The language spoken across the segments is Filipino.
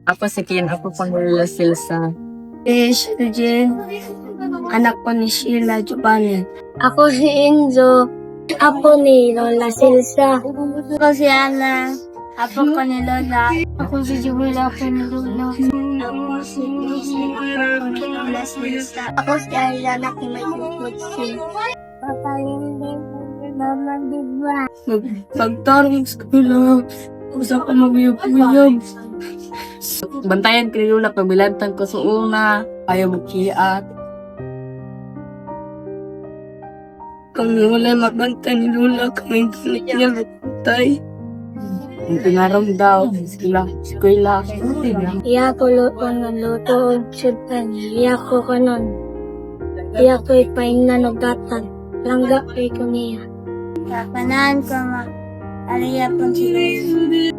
Ako si Kian, ako pang Lola Silsa. Jen, anak ko ni Sheila Giovanni. Ako si Enzo, apo ni Lola Silsa. Ako si Ana, apo ko ni Lola. Ako si Julia, apo ni Lola. Ako si Lucy, apo ni Lola Silsa. Ako si Ayla, anak ni Michael Kutsi. Patayin din Mama Diba. Pagtarong sa kula, usa ka maguyog-uyog. Bantayan kay Lola, pagbilantan ko sa una, ayaw magkiat. Kung wala magbantay ni Lola, kamay galit niya matay. Ang pinarong daw, sila. Iya ko luto ng luto, sudan. Iya ko kanon. Iya ko ipaing nanugatan. Langga kay ko niya. Kapanaan ko aliya pang sila.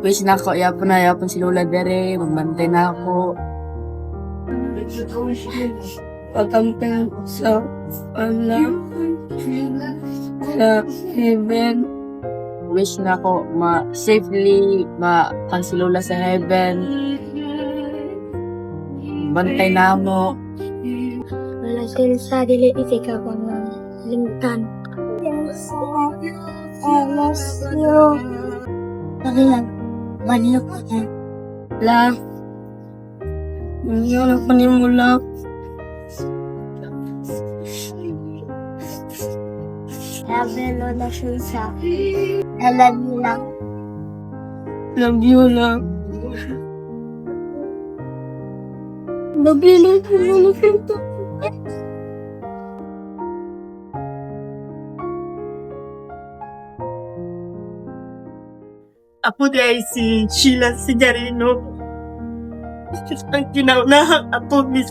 Wish na ako, yapon si Lola dere, magbantay na ako. Pagkamping sa sa heaven. Wish na ako safely ma-kan si Lola sa heaven. Bantay na mo. Wala sila sa dili itika ko ng limtan. I lost you. Lagi lang. Banyo ko na. Love. Hindi ko na mo love. Love you, Lola Silsa. I love you lang. Love you lang. Love you lang, Lola Silsa. Ako dahil si Sheila Sigarino. Ang kinaunahang apo ni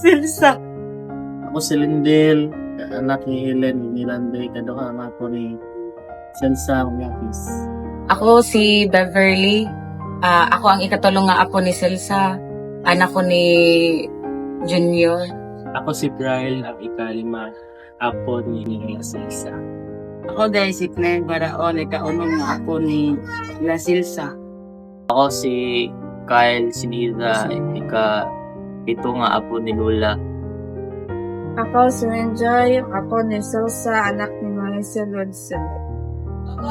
Silsa. Ako si Lindel, anak ni Helen Miranday, kaduha ang ako ni Silsa Onyakis. Ako si Beverly. Ako ang ikatulong nga apo ni Silsa. Anak ko ni Junior. Ako si Brian, ang ikalima, apo ni Silsa. Ako dahil si Claire Baraon, ikaunong nga apo ni La Silsa. Ako si Kyle Sinida, ika-pito nga apo ni Lola. Ako si Enjoy, apo ni Silsa, anak ni Maricel Rodson.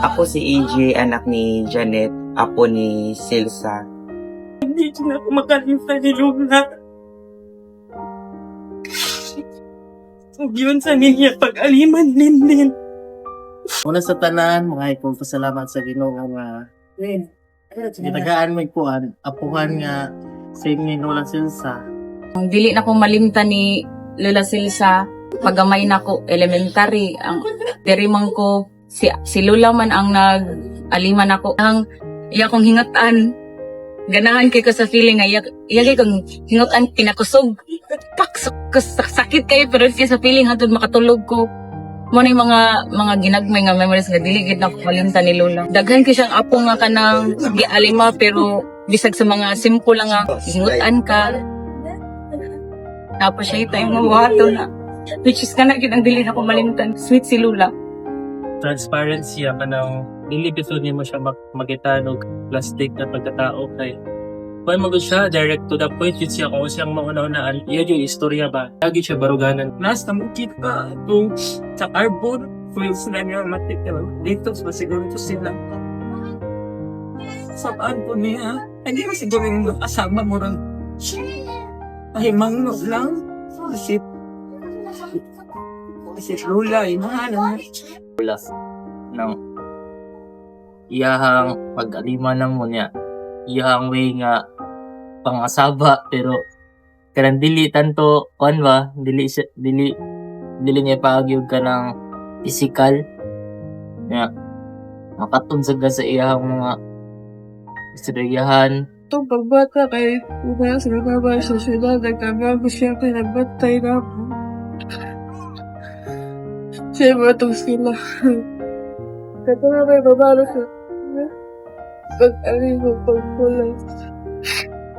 Ako si AJ, anak ni Janet, apo ni Silsa. Hindi na ako makalimutan ni Lola. Huwag yun sa niya pag-aliman din. Una sa tanan, mga ikong pasalamat sa Ginoo nga gitagaan mo ikuan, apuhan nga sa inyo Lola Silsa. Ang dili na ko malimtan ni Lola Silsa, pagamay na ko elementary, ang dirimang ko si Lola man ang nag-aliman ako. Ang iya kong hingatan, ganahan kay ko sa feeling nga iya kay kong hingatan pinakusog. Sakit kayo pero kay sa feeling hatod makatulog ko. Mo na yung mga ginagmay nga memories nga dili gid na ko malimtan ni Lola. Daghan kay siyang apo nga kanang gialima pero bisag sa mga simple lang nga hingutan ka. Tapos siya yung mawato na which is kana gid ang dili na ko malimtan. Sweet si Lola. Transparency ang kanang dili episode niya mo siya magitanog plastic na pagkatao kay kung mo siya direct to the point yun siya kung siyang mauna-unaan iya yung istorya ba lagi siya baruganan last na mukit ka itong sa carbon fuels na niya material dito sa siguro ito sila sabaan po niya hindi mo siguro yung makasama mo rin ahimang lang kasi Lola mahal ng iyahang pag-alima ng mo niya iyahang way nga pangasaba pero kanang dili tanto kuan ba dili niya paagyud ka ng physical nga makatunsag ka sa iyahang mga istoryahan. Itong pagbata kay Uba sa nababa sa syudad, nagkagago siya kay nagbatay na ako. Siya ba itong sila? Katulad may babalo sa pag-aling o pagkulang.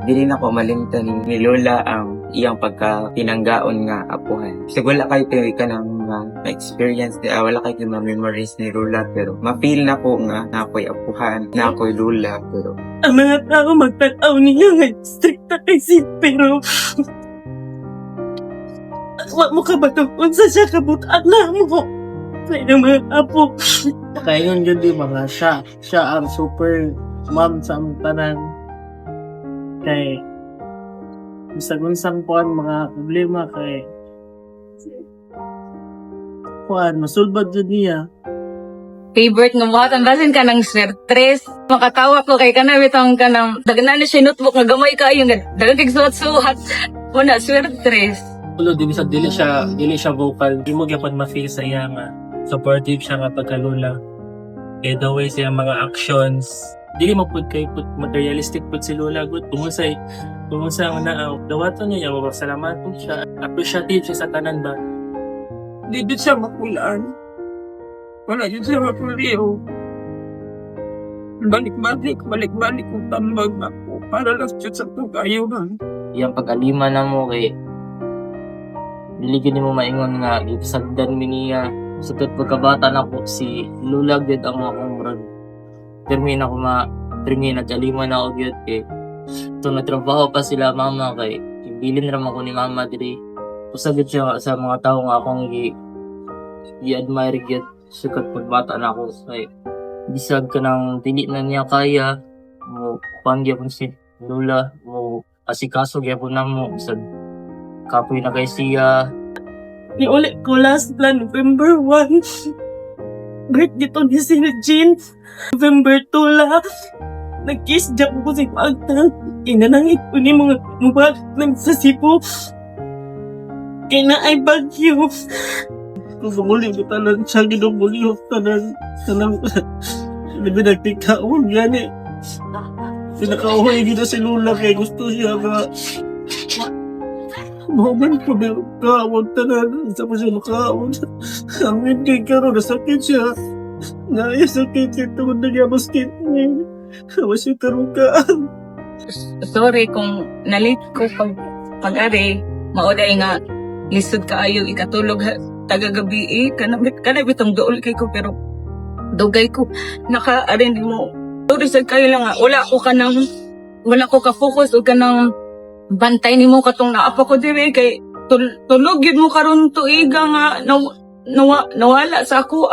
Dili na ko malimtan ni Lola ang iyang pagkatinanggaon nga apuhan. Sigwala kayo tayo ka ng ma-experience wala kay ma-memories ni Lula, pero ma-feel na ko nga na ako'y apuhan, na ako'y Lula, pero Ang mga tao magtataw niya nga stricta kay si pero wa mo ka ba ito? Unsa siya kabutaan na mo? Kaya ng mga apo. Kaya yun yun di mga siya ang super mom sa among tanan. Kay bisag-unsang kuan mga problema kay kuan masulbad jud niya. Favorite nga buhatan, basin ka ng swertres. Makatawa ko kay kanang bitang kanang dagnan ni siya notebook nga gamay kayo nga dagang kig suhat-suhat. Wala swertres. Ulo dili siya vocal. Di mo gyapon ma-feel sa iya nga supportive siya nga pagkalula. Kaya the way siya mga actions, dili mo pud kay pud materialistic pud si Lola good. Kumusta ang naaw. Dawaton niya salamat po siya. Appreciative siya sa tanan ba. Di doon siya makulaan. Wala yun siya mapuliw. Balik-balik kung tambag ako para lang siya sa tugayunan. Yang pag-alima na mo kay diligin mo maingon nga ipasagdan mi niya sukad pagkabata na po si Lula gid ang akong murag termina ko nag-alima na ako gyud kay to nagtrabaho pa sila mama kay ibilin ra man ko ni mama diri usagid siya sa mga tawo nga akong i-admire gyud sukad pagbata na ako kay bisag ka nang dili na niya kaya mo pangyapon si Lula mo asikaso gyapon namo bisag kapoy na kay siya. Iulit ko last plan, November 1. Break dito ni si Jean. November 2 la. Nag-kiss jack ko si Magda. Inanangit ko ni mga mabalik lang sa Cebu. Kaya na ay bagyo. Kung sumuli ko tanan siya ginumuli ko tanan hindi nagtikaon yan eh. Pinakauhoy gina si Lula kay gusto siya nga moment ko na kaawag tanan sa pa siya makaawag ang hindi karoon nasakit siya sakit siya tungod na niya basket niya hawa siya karukaan. Sorry kung nalit ko pag-ari, mauday nga lisod kaayo ikatulog tagagabi kanabit itong dool kay ko pero dugay ko naka-arin mo. Sorry sad kayo lang nga wala ko ka-focus o kanang bantay ni mo katong naapa ko dire kay tulog yun mo karon tuiga nga nawala sa ako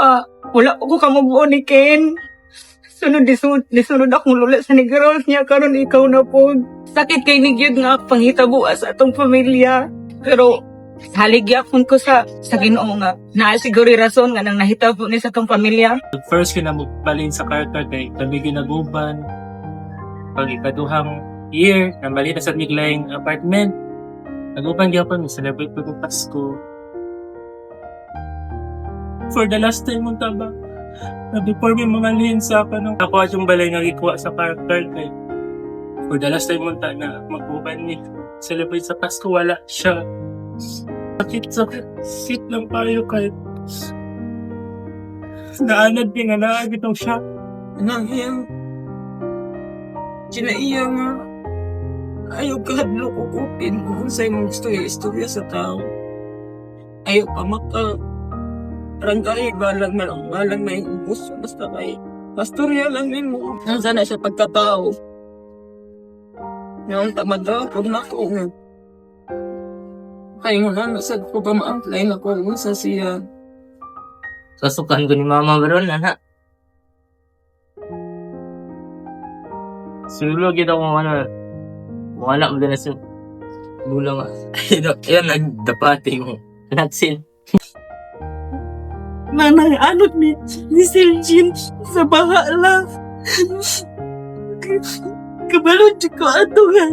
wala ko kamabuo ni Ken. Sunod akong lula sa negros niya karon ikaw na po. Sakit kay ni gyud nga panghitabo sa atong pamilya. Pero haligyapon ko sa Ginoo nga naa siguro rason nga nang nahitabo ni sa atong pamilya. First ko na magbalin sa karta kay kami ginaguban pag ikaduhang year na mali na sa miglayng apartment naguban gyapon celebrate ko ng Pasko for the last time mo ba na before may mamalhin sa ako yung balay nga gikuha sa character kay for the last time mo na maguban ni celebrate sa Pasko wala siya sakit lang tayo kahit naanad din nga naagitong siya Nangyan. Kinaiya nga. Ayaw kahadlo ko kupin kung sa'yo mong gusto yung istorya sa tao. Ayaw pa rangkay, balang may ubus. Basta kay pastorya lang din mo. Ang sana siya pagkatao. Yung tamada, kung nako nga. Kaya nga, nasad ko ba ma-apply na kung sa siya. Kasukan ko ni mama baron na. Siguro kita ko wala mo din na si Lula nga. Yan, nagdapati mo. Natsin. Nanay, anot ni Seljin sa bahala. Kabalon ko ato nga.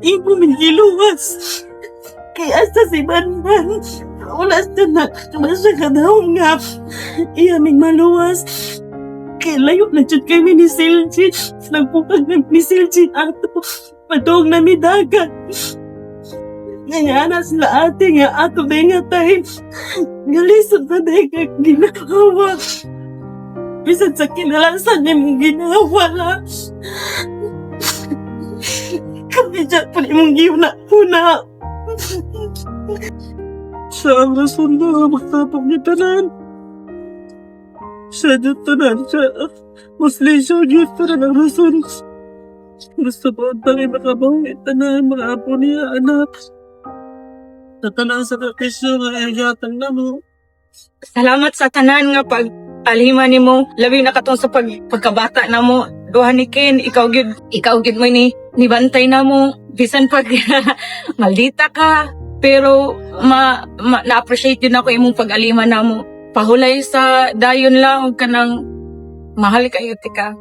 Ibo mingiluwas. Kaya sa si Banban. Wala sa na. Masya ka daw nga. Iyaming maluwas. Kaya layo na dyan kami ni Seljin. Nagpupag ni Seljin ato. Padong na midagat. Ngayana sila ate nga ato ba nga time. Ngalisod na dahil nga ginawa. Bisan sa kinalasan niya mong ginawa la. Kami dyan pa rin mong giyuna. Siya ang rason na magtapok ni tanan. Siya dyan tanan. Siya Muslim siya dyan tanan ang rason. Gusto ko ang tangi makabawi tanan mga apo niya anak. Sa tanan sa kakisyo nga ayatang na mo. Salamat sa tanan nga pag-alima nimo labi na katong sa pagkabata na mo. Duha ni Ken, ikaw gid mo ni bantay na mo bisan pag maldita ka. Pero na-appreciate yun ako imong pag-alima na mo. Pahulay sa dayon lang og kanang mahal kayo tika.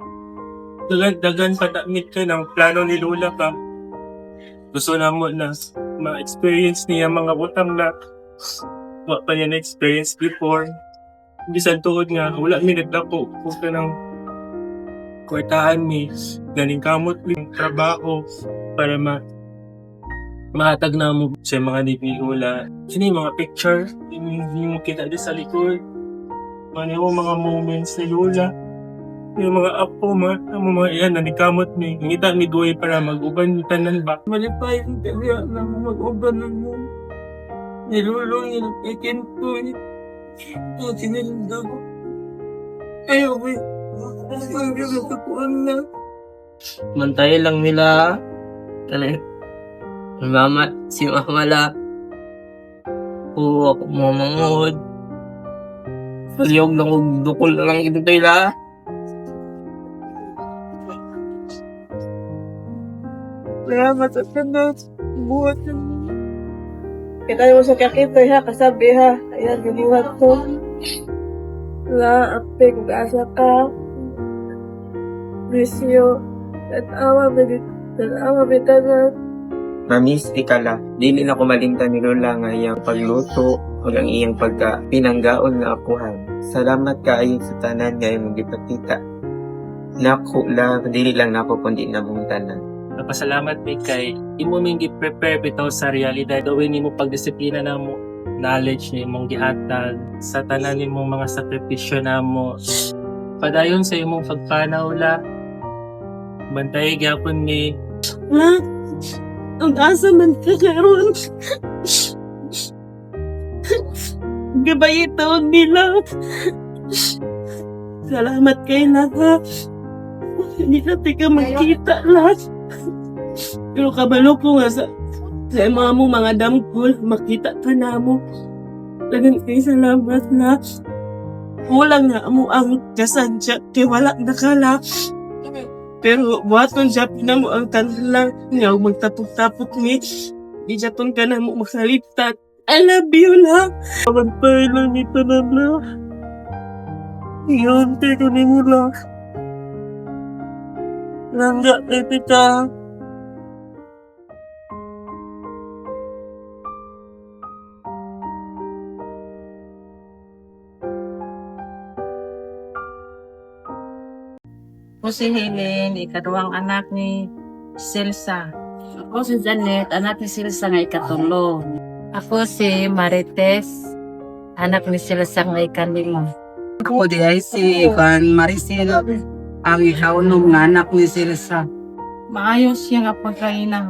Dagan patamit ka ng plano ni Lola ka. Gusto na mo na ma-experience niya mga butang na wala pa niya na-experience before. Bisan tuod nga, wala minute na po. Kung ka ng kwartahan mi, galing kamot yung trabaho para mahatag na mo sa mga ni Lola. Sino yung mga picture, yung mo kita doon sa likod. Ano yung mga moments ni Lola. Yung mga apo, mga yan, nanikamot ni. Ngita ni Duay para mag-uban ni tanan ba. Malipay yung kaya na mag-uban mo. Nilulong yung ikin ko. Ito, sinilinda ko. Ayaw ko. Ang gano'n na. Mantay lang nila. Kaya, mama, si Mahmala. Oo, ako mamangod. Paliyog lang og dukol na lang ito nila. Salamat sa tanan. Buhat na mo. Kita mo sa kakita ha, kasabi ha. Ayan, gibuhat ko. La, ape, kung asa ka. Bisyo. Tatawa, bitanan. Mamis, ikala, dili na ko malimtan ni Lola nga iyang pagluto o ang iyang pinanggaon na akuhan. Salamat kaayo sa tanan nga imong gipakita. Naku lang, dili lang nako kundi na mong tanan. Napasalamat mi kay imo ming gi-prepare bitaw sa realidad. Gawin nimo pagdisiplina na mo, knowledge ni mong gihatag sa tanan nimo mga sakripisyo na mo. Padayon sa imong pagpanaw la. Bantay gyapon ni Ha? Ang asa man ka karon. Gabay taon nila. Salamat kay lahat. Hindi natin ka magkita lahat. Pero kabalo ko nga sa mga mo mga damkol, makita ka na mo. Lagang kay salamat na. Kulang nga mo ang kasadya kay wala na kala. Pero buhaton siya pinamo ang tanlang nga magtapok-tapok ni. Ijaton ka na mo magsalitat. I love you lang. Pagpay lang ni tanan na. Iyonte ko ni mo lang. Langga kay pita. Ako si Helen, ikaduhang anak ni Silsa. Ako si Janet, anak ni Silsa nga ikatulo. Ako si Marites, anak ni Silsa nga ikalima. Ako di ay si Maricel, ang ihaunom nga anak ni Silsa. Maayos siya nga pagkainan.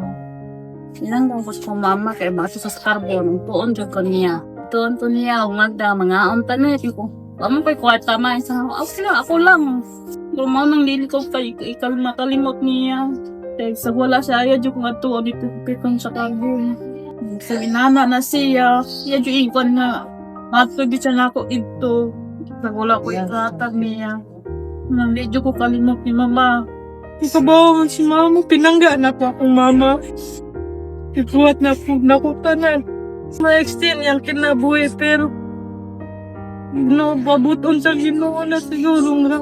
Silang daw gusto mama kay baso sa carbon, tuon dyan ko niya. Tuon to niya, umagda, mga amtanet ko. Amo kay kwarta man sa ako lang. Lumaw nang lili ko kay ikal makalimot niya. Kaya sa wala siya, ayaw dyan ko nga tuon dito kung sa carbon. Sa inana na siya, iya dyan ikon na matugid siya na ako ito. Sa wala ko ikatag niya. Nang medyo ko kalimot ni mama. Ikabaw si mama, pinangga na po akong mama. Ibuhat na po nakutanan. Ma-extend yung kinabuhi pero no, babuton sa Ginoo na siguro nga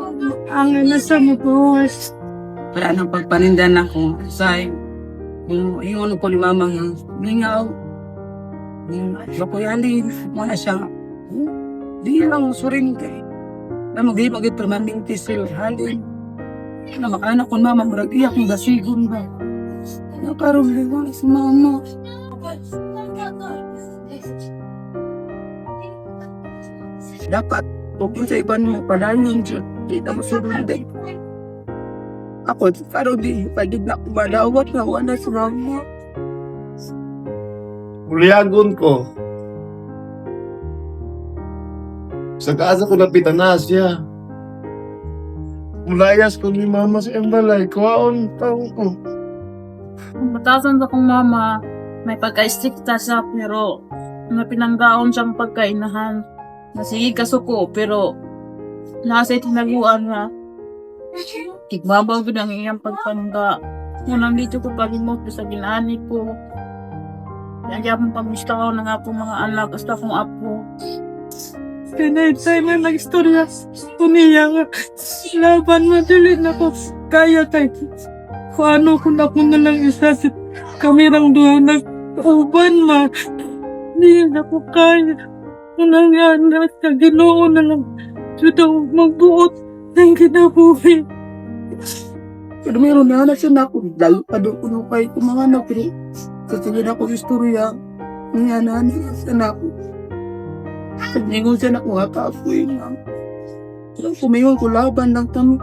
angin na sa mutuwas. Wala nang pagpanindan ako sa ingon ko ni mama nga mingaw. Bakuyali mo na siya. Di lang surin kay. Na magiging permanent tisil halin. Na makanak ko mama murag iya kong gasigon ba. Nakaroon lang si mama. Dapat kung sa iban mo palanin dyan, kita mo sunod din. Ako, parang di, pwede na kumadawat na wala sa mama. Uliagon ko, Sa casa ko napitan na siya. Mulayas ko ni mama sa embalay. Kuwaon taon ko. Matasan sa kong mama, may pagka-stricta siya, pero napinanggaon siyang pagkainahan. Nasige kasuko, pero nasa itinaguan nga. Igbabaw ko ng iyang pagpangga. Ngunang dito ko palimot sa ginani ko. Kaya mong pag-gusto na nga po mga anak, basta kong apo. Pinay-tay na nag-istorya ko niya nga. Laban madali na ko. Kaya tay. Kung ano ko na lang isa si kamerang doon nag-uban ma. Hindi na ko kaya. Unang yan na sa Ginoo na lang. So daw magbuot ng kinabuhi. Pero meron na siya na ako. Dalo pa doon ko nung kahit mga anak. Pero sasabihin ako sa istorya. Ngayon na siya na ako. Pagningon siya na ako hata ako yun. Kumayon ko laban lang kami.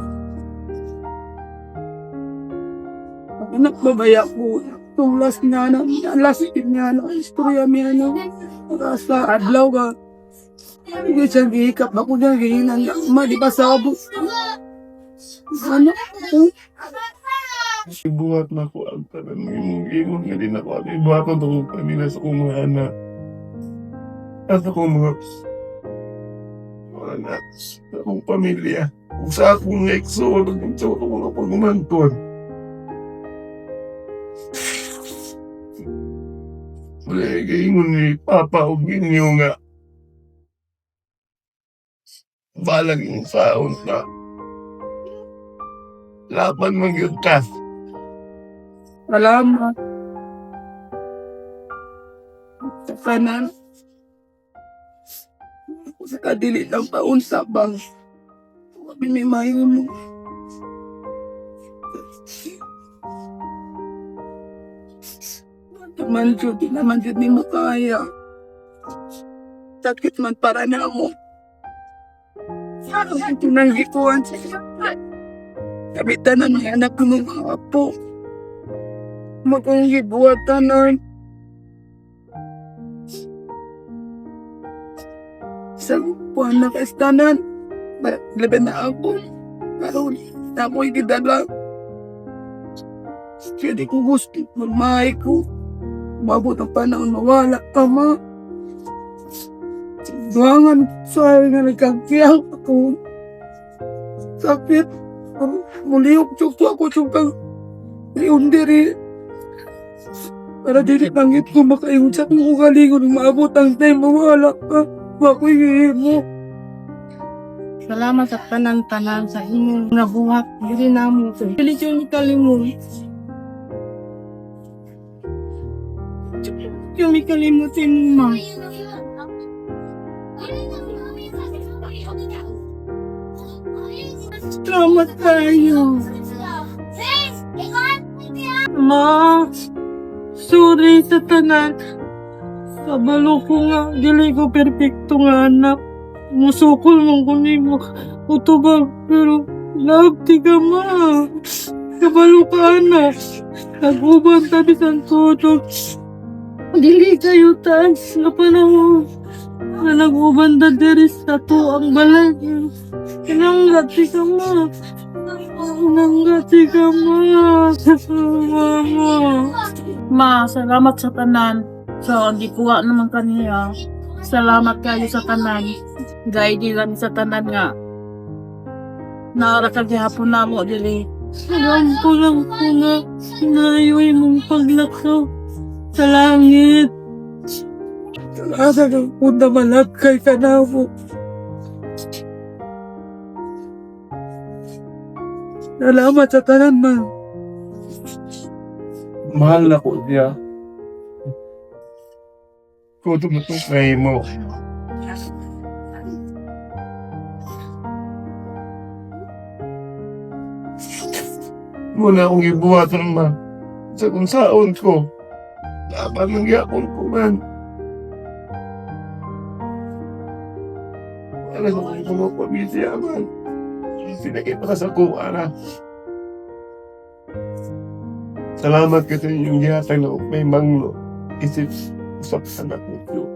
Ang anak babaya ko. Itong last niya na. Last tip niya na. Istorya niya na. Sa adlaw ka. Hindi siya gihikap. Ako niya gihinan. Di ba sabot? Ano? Ibuhat na ko ang tanan mo yung ingon nga din ako. Ibuhat na ko kanina sa kong mga anak. At akong mga anak sa akong pamilya. Kung sa akong ekso, kung sa akong mga pagumanton. Wala, gaingon ni Papa o ginyo nga. Balag yung saon na. Laban magyagkas. Salamat. Sa kanan. Sa kadili ng paunsa bang. Kami may mayuno. Naman jud ni mo kaya. Sakit man para na mo. Ito nang hikuan siya. Kabitan na ng anak ko ng mga apo. Magkong gibuhatan na. Sa buwan na kaistanan. Labi na ako. Karoon, na ako'y gidala. Kaya di ko gusto magmahay ko. Mabot ang panahon mawala ka ma. Duangan sa nga nagkagkiyak ako. Sakit. Muliyok chukto ako chukang liundiri. Para dili langit ko makaingon sa akong ugalingon maabot ang time mawala ka. Wako'y mo. Salamat sa tanan-tanan sa inyong nga buhat. Dili na mo ito. Dili yung kalimut. Yung may kalimutin mo. Salamat tayo. Ma, sorry sa tanan. Sa balo ko nga, dili ko perfecto nga anak. Musukol mong kunimo. Utubag, pero love ti ka ma. Kabalo ka anak. Nag-uban tabi sa todo. Dili kayo taas na panahon. Na nag-uban ta diri sa to ang balay. Kinanggati ka ma. Kinanggati ka ma. Mama. Ma, salamat sa tanan. So, di kuha naman kaniya. Salamat kayo sa tanan. Guide lang sa tanan nga. Naara ka gihapon na mo, dili. Alam ko lang po na sinayoy mong paglakaw sa langit. Asa kang punta malakay ka na po. Salamat sa tanan, ma. Mahal na ko niya. Kung tumutungkay mo. Muna akong ibuhatan ma. Sa kung saon ko. Laban ng yapon ko man. Wala na kong mga pamilya man. Sinakita ka sa kuha na. Salamat kasi yung gihatag na may manglo. Isip usap sa anak mo.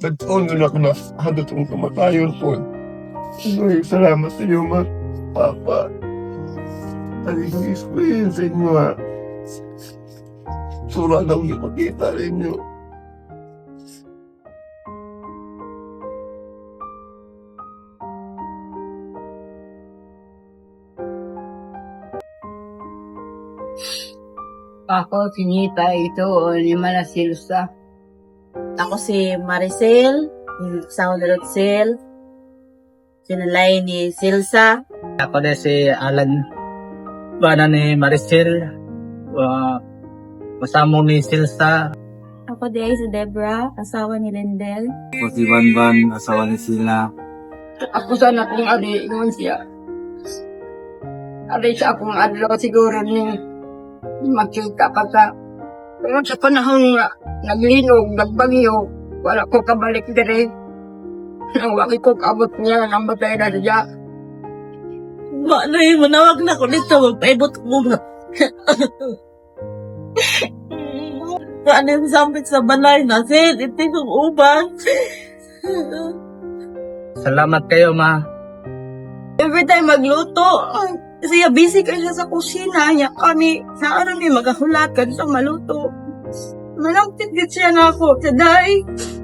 Nagtaon yun ako na hanggang kong kamatayon po. Salamat sa iyo, ma. Papa. Nagigis ko yun sa inyo, ha. Sura daw yung makita rin nyo. Ako, sinita ito, ni Malasilsa. Ako si Maricel, sa Rosel, sinalay ni Silsa. Ako na si Alan. Bana ni Maricel. Kasama ni Silsa. Ako di si Debra, asawa ni Lindel. Ako si Banban, asawa ni Sila. Ako sana kung ari, ingon siya. Ari siya akong adlaw siguro ni makita pa sa kung sa panahon nga naglinog, nagbagyo, wala ko kabalik dire. Nang waki ko kabot niya, namatay na siya. Ano yung manawag na ko dito, magpaibot mo ba? Ano yung sampit sa balay na, Sid, ito yung ubang. Salamat kayo, ma. Every time magluto, siya busy kayo sa kusina, niya kami, sa araw may magahulakan sa maluto. Manangtit siya na ako, saday,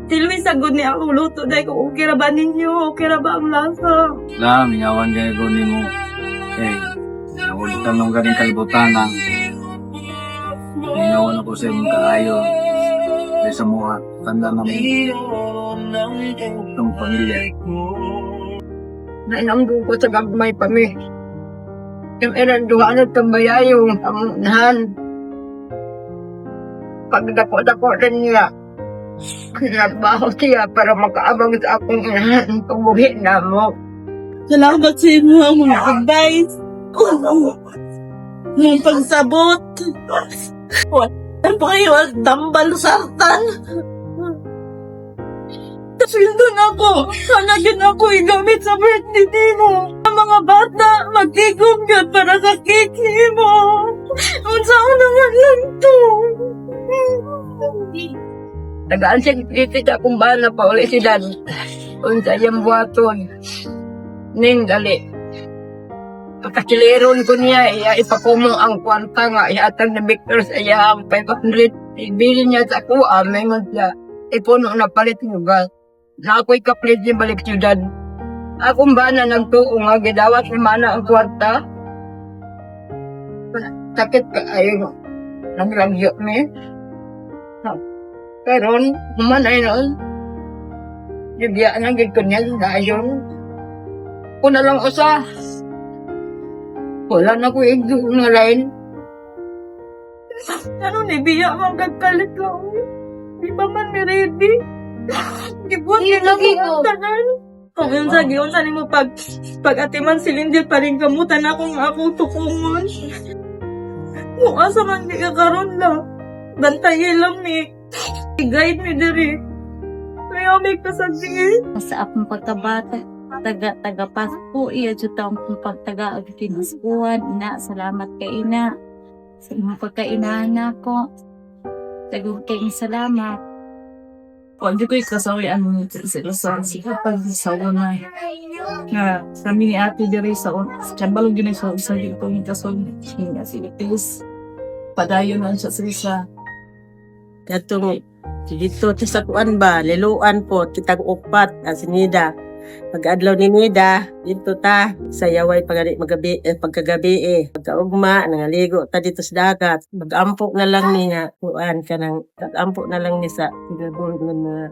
silwi sagod niya ako luto, dahi ko, okay ra ba ninyo, okay ra ba ang lasa? Na, mingawan kayo ko ni mo. Okay. Nakulitan nung galing kalibutan ng mingawan ako sa imong kaayo. Dahil sa mga tanda namin itong pamilya. Nainamdong ko sa gagmay pa mi. Yung iranduhan at tambayayo ang nahan. Pagdako-dako rin niya. Nagbaho siya para makaabang sa akong inahan. Tumuhi na mo. Salamat sa inyo ang mga advice. Yung pagsabot. Ano pa kayo ang tambal sa aktan? Tapildo na ako. Sana yun ako igamit sa birthday din mo. Ang mga bata, magtigom yun para sa cake mo. Unsaon naman lang to. Tagaan siya kritik akong bana pa ulit si Dan. Unsa yung buhaton. Ning gali. Pagkakiliron ko niya, ipakumong ang kwanta nga, iatang na Victor sa iya ang 500. Ibili niya sa kuha, may siya. Ipuno na palit mo gas. Na ako'y kaplit niya balik siyudad. Akong bana nagtuo nga, gidawat ni mana ang kwanta. Sakit ka, ayun. Nagragyo me. Pero, humanay noon. Bibiyaan ang gid ko niya, dayon. Kuna lang usa. Wala na ko igdo nga line. Ano ni Biya mang gagkalit lang. Di ba man ni ready? Gibot yun lagi ko. Kung yun sa mo pag-atiman si Lindy pa rin kamutan akong tukungon. Kung asa man di ka karon lang. Bantayin lang ni. I-guide mi diri. Kaya may kasagdi. Sa akong pagkabata, taga Pasko, iya juta akong pagtaga ang pinaskuhan. Ina, salamat kay ina. Sa imong pagkainahan ako. Tagong kayong salamat. Hindi ko ikasawian mo sila sa pag-isawa na. Nga, kami ni ate diri sa Chambalong yun sa isa dito yung kasong nga silitis. Padayon na siya sa isa. Katong dito sa kuan ba, liluan po, kitag upat, asinida. Pag-adlaw ni Nida, dito ta, sa yaway pagkagabi Pagkaugma, nangaligo ta dito sa dagat. Mag-ampok na lang niya, kuan ka nang, mag-ampok na lang niya sa gabol na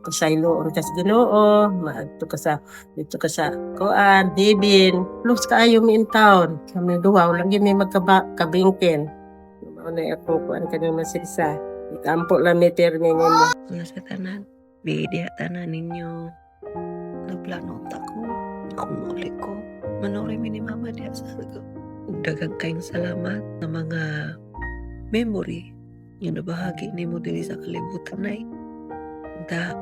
pasaylo or kas Ginoo, maadto ka sa dito ka sa kuan, Dibin, plus kaayo mi in town. Kami duwa, lagi may magkabingkin. Ano ako kuan ka nang masisa. Mag-ampok lang mi termine mo. Wala sa tanan, bidiya tanan ninyo. Nagplano ako, kung uli ko, manori mi ni mama diya sa sago. Dagang kayong salamat na mga memory yung nabahagi ni mo diri sa kalibutan na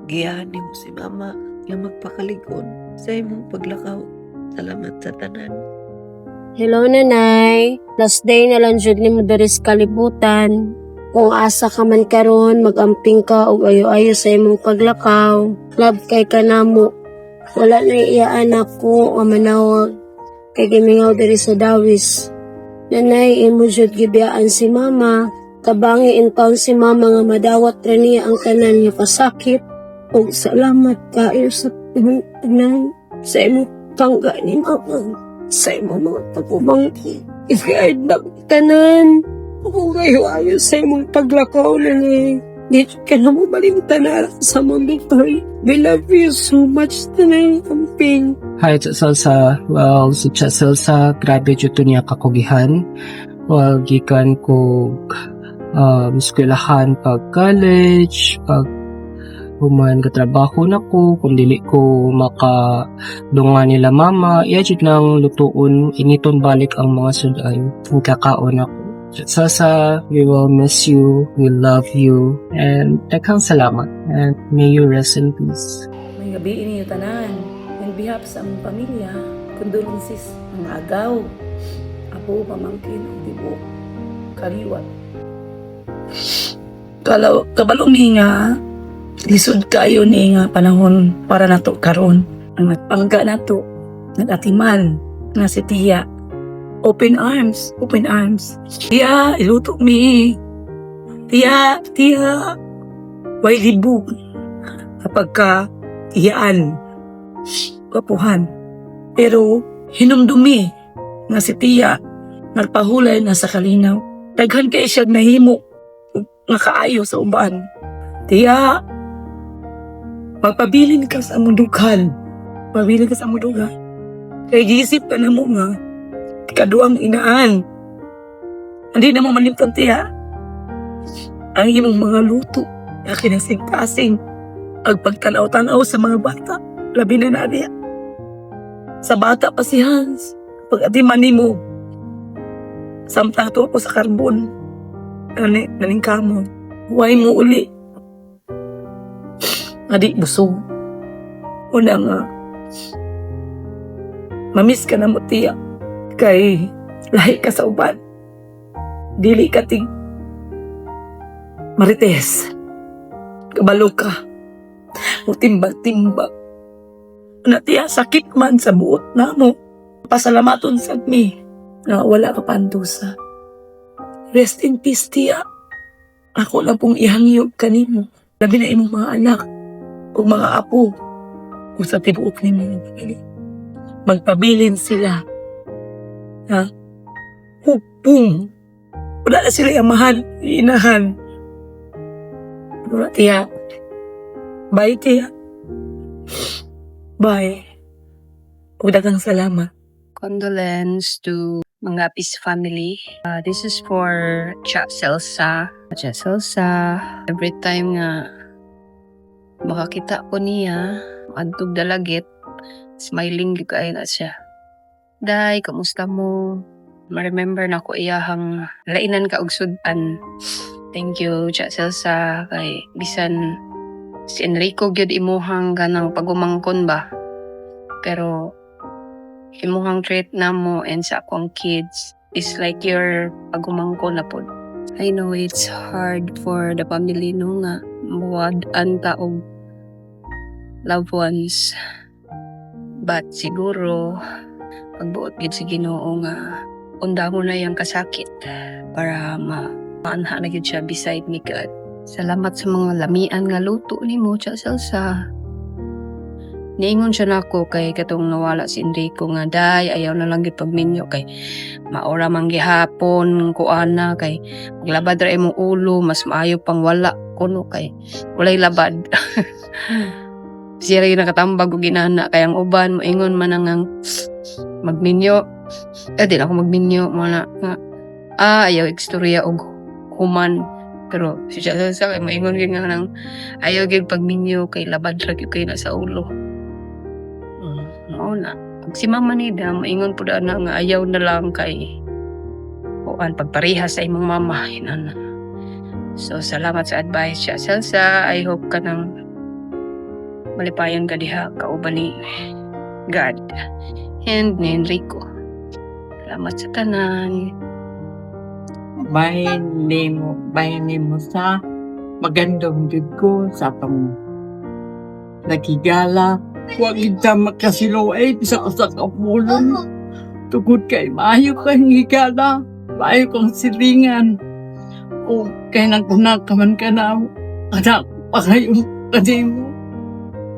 giyahan ni mo si mama yung magpakaligon sa imong paglakaw. Salamat sa tanan. Hello, nanay. Last day na lang dyan ni mo diri sa kalibutan. Kung asa ka man karon, magamping ka og ayo-ayo sa imong paglakaw. Love kay kanamo. Wala na iyaan ako nga manawag kay gimingaw diri sa dawis. Nanay, imo jud gibiyaan si mama. Kabangi in taon si mama nga madawat ra niya ang tanan niya kasakit. Og salamat kayo sa imong tanan, sa imong pangga ni mama, sa imong mga pagpumangkin. I-guide na tanan. Kung ayo-ayo sa imong paglakaw na ni. Di ka na mo balimtan na sa mundo tayo. We love you so much tanay, amping. Hi, Tia Salsa. Well, si Tia Salsa, grabe dito niya kakugihan. Well, gikan ko eskwelahan pag college, pag human katrabaho na ko, kung dili ko makadunga nila mama, iya jud nang lutuon, initon balik ang mga suday. Kung kakaon ako. Sasa, we will miss you, we love you, and daghang salamat, and may you rest in peace. May gabi ninyo tanan. On behalf sa among pamilya, condolences ang agaw. Apo, pamangkin, ang tibo, kaliwat. Kabalong ni nga, lisod kayo ni nga panahon para nato karon. Ang nagpangga nato, nagatiman, na si Tia. Open arms, open arms. Tia, iluto mi. Tia, way libog. Kapag ka, iyaan, kapuhan. Pero, hinumdumi nga si Tia, nagpahulay na sa kalinaw. Daghan kay siya nahimo, nga kaayo sa uban. Tia, magpabilin ka sa mudugan. Pabilin ka sa mudugan. Kay gisip ka na mo nga, kaduang inaan. Hindi na mo malimtan, Tia. Ang imong mga luto, na kinasing-kasing, ang pagtanaw-tanaw sa mga bata, labi na nadia. Sa bata pa si Hans, pag atiman mo, samtang to ako sa karbon, naning kamo, huway mo uli. Adik busog. Una nga, mamiss ka na mo, Tia. Kay lahi ka sa uban. Dili ka ting marites. Kabalo ka. Mutimbag-timbag. Na Tia, sakit man sa buot na mo. Pasalamaton sa mi na wala ka pandusa. Rest in peace, Tia. Ako lang pong ihangyog kanimo. Labi na imong mga anak o mga apo o sa tibuok ni mo. Magpabilin sila. Ha? Hupong. Wala na sila amahan, inahan. Wala, Tia. Bye, Tia. Bye. Daghang salamat. Condolence to mga Apis family. This is for Tia Salsa. Tia Salsa, every time nga makakita ko niya, adtog dalagit, smiling gyud kaayo na siya. Day, kamusta mo? Ma-remember na ko iyahang lainan ka og sudan. Thank you, Tia Salsa. Kay bisan si Enrico gyud imuhang ganang pagumangkon ba. Pero imuhang treat na mo and sa akong kids is like your pagumangkon na po. I know it's hard for the family no nga muwad-an ta og loved ones. But siguro pagbuot gid sa Ginoo nga unda mo na yung kasakit para maanha na gid siya beside me God. Salamat sa mga lamian nga luto nimo, Tia Salsa. Niingon siya nako kay katong nawala si Enrico nga day ayaw na lang gid pagminyo kay maora man gihapon kuana kay maglabad ra imong ulo mas maayo pang wala kuno kay walay labad. Siya rin nakatambag o ginana kay ang uban moingon man ang magminyo. Di na ako magminyo muna nga ayaw ekstorya og human. Pero si Tia Salsa kay moingon gyud nga nang ayaw gyud pagminyo kay labad ra gyud kay na sa ulo. Mao na. Si Mama Nida moingon pud ana nga ayaw na lang kay kuan pagparehas sa imong mama inana. So salamat sa advice, Tia Salsa. I hope ka nang malipayan ka diha kauban ni God and ni Enrico. Salamat sa tanan. bahin nimo sa magandang jud ko sa pang nakigala. Huwag kita makasiluay sa kasakapulong. Tugod kay maayo kang higala, maayo kang silingan. O kay nagpunak ka man ka na, anak pa kayo mo.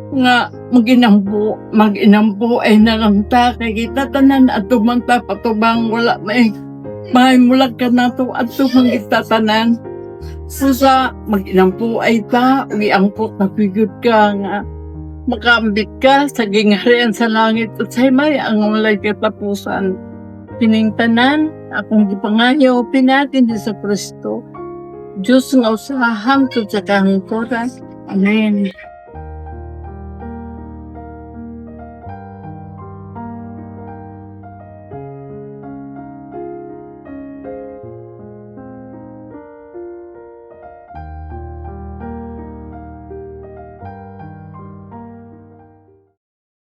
Nga mag-inampo ay nalamta kay kita tanan at tumanta patubang wala may bahay mula ka na to at tumang kita tanan. Susa mag-inampo ay ta, uiangkot na pigod ka nga. Makaambit ka sa gingarian sa langit at sa himay ang walay katapusan. Piningtanan, akong gipangayo, pinatin sa Kristo. Diyos nga usahan to sa kahangkoran. Amen.